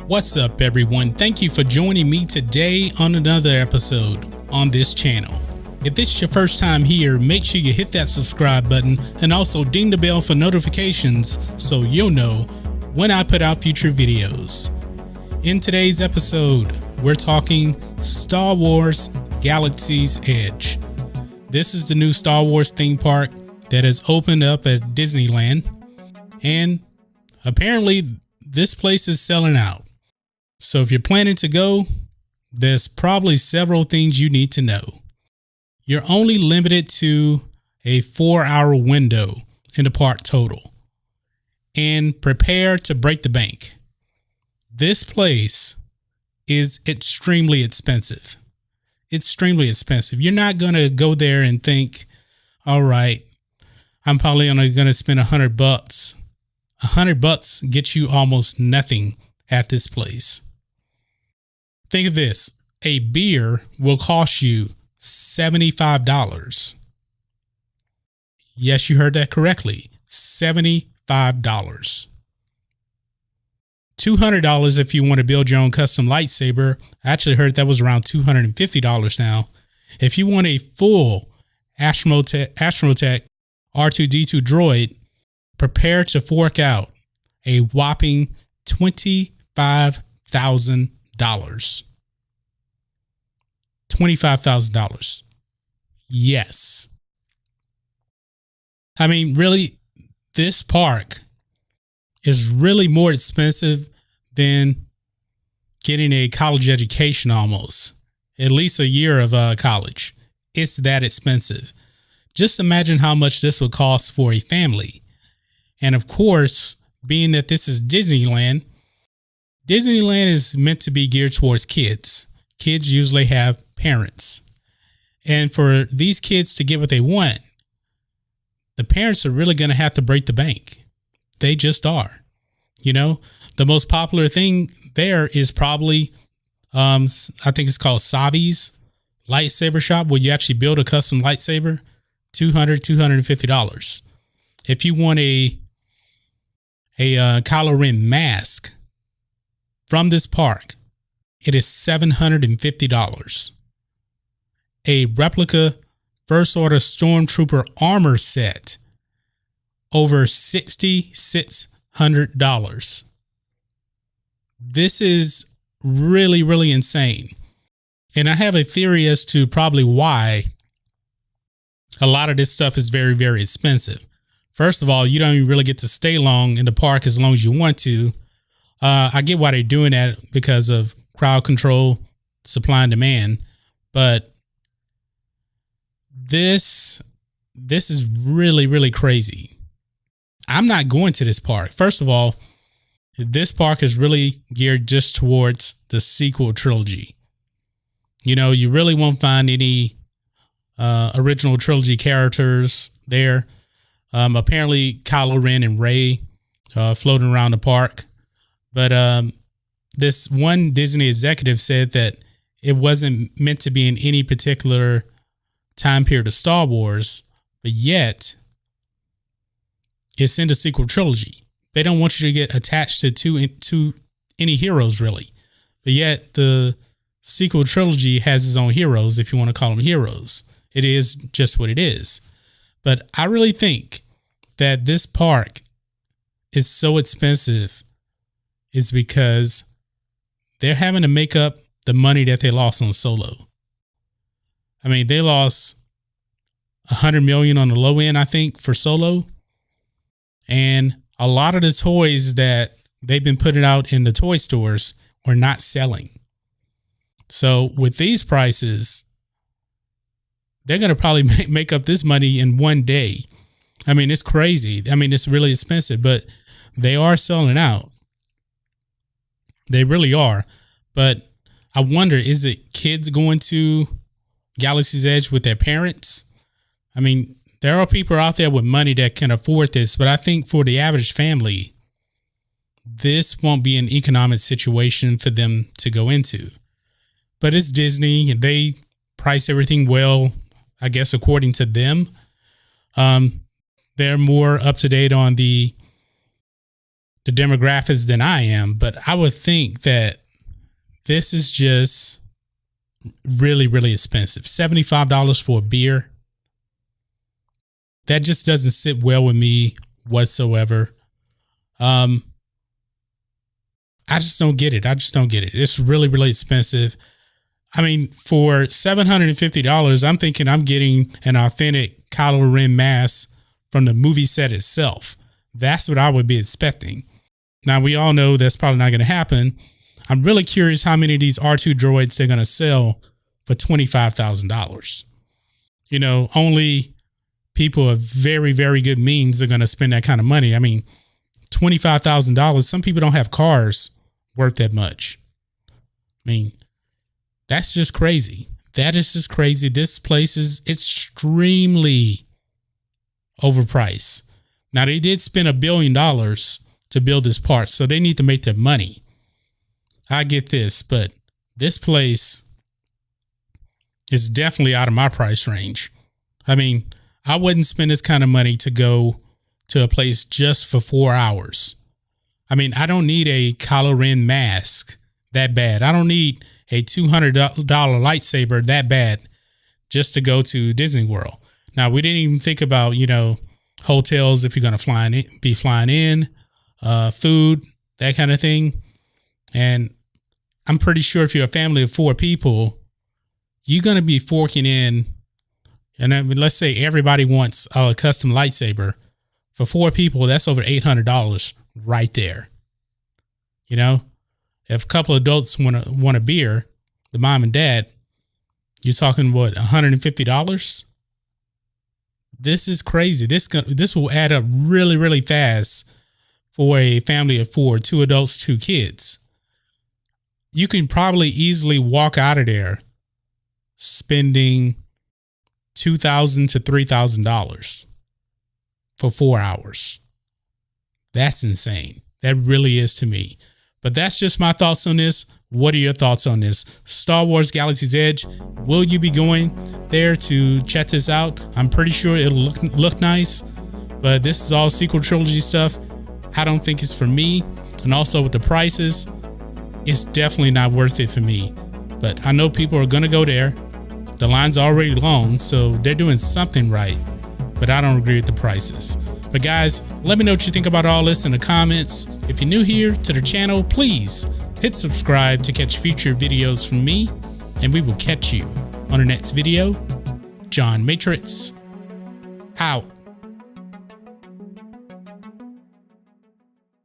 What's up, everyone? Thank you for joining me today on another episode on this channel. If this is your first time here, make sure you hit that subscribe button and also ding the bell for notifications so you'll know when I put out future videos. In today's episode, we're talking Star Wars Galaxy's Edge. This is the new Star Wars theme park that has opened up at Disneyland, and apparently this place is selling out. So if you're planning to go, there's probably several things you need to know. You're only limited to a 4-hour window in the park total, and prepare to break the bank. This place is extremely expensive. Extremely expensive. You're not going to go there and think, all right, I'm probably only going to spend $100. $100 gets you almost nothing at this place. Think of this. A beer will cost you $75. Yes, you heard that correctly. $75. $200 if you want to build your own custom lightsaber. I actually heard that was around $250 now. If you want a full Astrotech R2-D2 droid, prepare to fork out a whopping $25,000. $25,000. Yes. I mean, really, this park is really more expensive than getting a college education almost. At least a year of college. It's that expensive. Just imagine how much this would cost for a family. And of course, being that this is Disneyland, Disneyland is meant to be geared towards kids. Kids usually have parents. And for these kids to get what they want, the parents are really going to have to break the bank. They just are. You know, the most popular thing there is probably, I think it's called Savi's lightsaber shop, where you actually build a custom lightsaber, $200, $250. If you want a Kylo Ren mask from this park, it is $750. A replica First Order Stormtrooper armor set, over $6,600. This is really, really insane. And I have a theory as to probably why a lot of this stuff is very, very expensive. First of all, you don't even really get to stay long in the park as long as you want to. I get why they're doing that because of crowd control, supply and demand. But this is really, really crazy. I'm not going to this park. First of all, this park is really geared just towards the sequel trilogy. You know, you really won't find any original trilogy characters there. Apparently Kylo Ren and Rey floating around the park. But this one Disney executive said that it wasn't meant to be in any particular time period of Star Wars, but yet it's in the sequel trilogy. They don't want you to get attached to any heroes, really. But yet the sequel trilogy has its own heroes, if you want to call them heroes. It is just what it is. But I really think that this park is so expensive is because they're having to make up the money that they lost on Solo. I mean, they lost $100 million on the low end, I think, for Solo. And a lot of the toys that they've been putting out in the toy stores are not selling. So with these prices, they're going to probably make up this money in one day. I mean, it's crazy. I mean, it's really expensive, but they are selling out. They really are. But I wonder, is it kids going to Galaxy's Edge with their parents? I mean, there are people out there with money that can afford this, but I think for the average family, this won't be an economic situation for them to go into. But it's Disney, and they price everything well, I guess, according to them. They're more up to date on the the demographics than I am, but I would think that this is just really, really expensive. $75 for a beer. That just doesn't sit well with me whatsoever. I just don't get it. It's really, really expensive. I mean, for $750, I'm thinking I'm getting an authentic Kylo Ren mask from the movie set itself. That's what I would be expecting. Now, we all know that's probably not going to happen. I'm really curious how many of these R2 droids they're going to sell for $25,000. You know, only people of very, very good means are going to spend that kind of money. I mean, $25,000. Some people don't have cars worth that much. I mean, that's just crazy. That is just crazy. This place is extremely overpriced. Now, they did spend $1 billion to build this part, so they need to make their money. I get this, but this place is definitely out of my price range. I mean, I wouldn't spend this kind of money to go to a place just for 4 hours. I mean, I don't need a Kylo Ren mask that bad. I don't need a $200 lightsaber that bad just to go to Disney World. Now, we didn't even think about, you know, hotels if you're going to be flying in, food, that kind of thing. And I'm pretty sure if you're a family of 4 people, you're going to be forking in, and I mean, let's say everybody wants a custom lightsaber. For 4 people, that's over $800 right there. You know, if a couple adults want a beer, the mom and dad, you're talking what, $150? This is crazy. This will add up really, really fast for a family of 4, 2 adults, 2 kids. You can probably easily walk out of there spending $2,000 to $3,000 for 4 hours. That's insane. That really is to me. But that's just my thoughts on this. What are your thoughts on this? Star Wars Galaxy's Edge. Will you be going there to check this out? I'm pretty sure it'll look nice, but this is all sequel trilogy stuff. I don't think it's for me. And also with the prices, it's definitely not worth it for me. But I know people are going to go there. The line's already long, so they're doing something right. But I don't agree with the prices. But guys, let me know what you think about all this in the comments. If you're new here to the channel, please hit subscribe to catch future videos from me. And we will catch you on the next video. John Matrixx, out.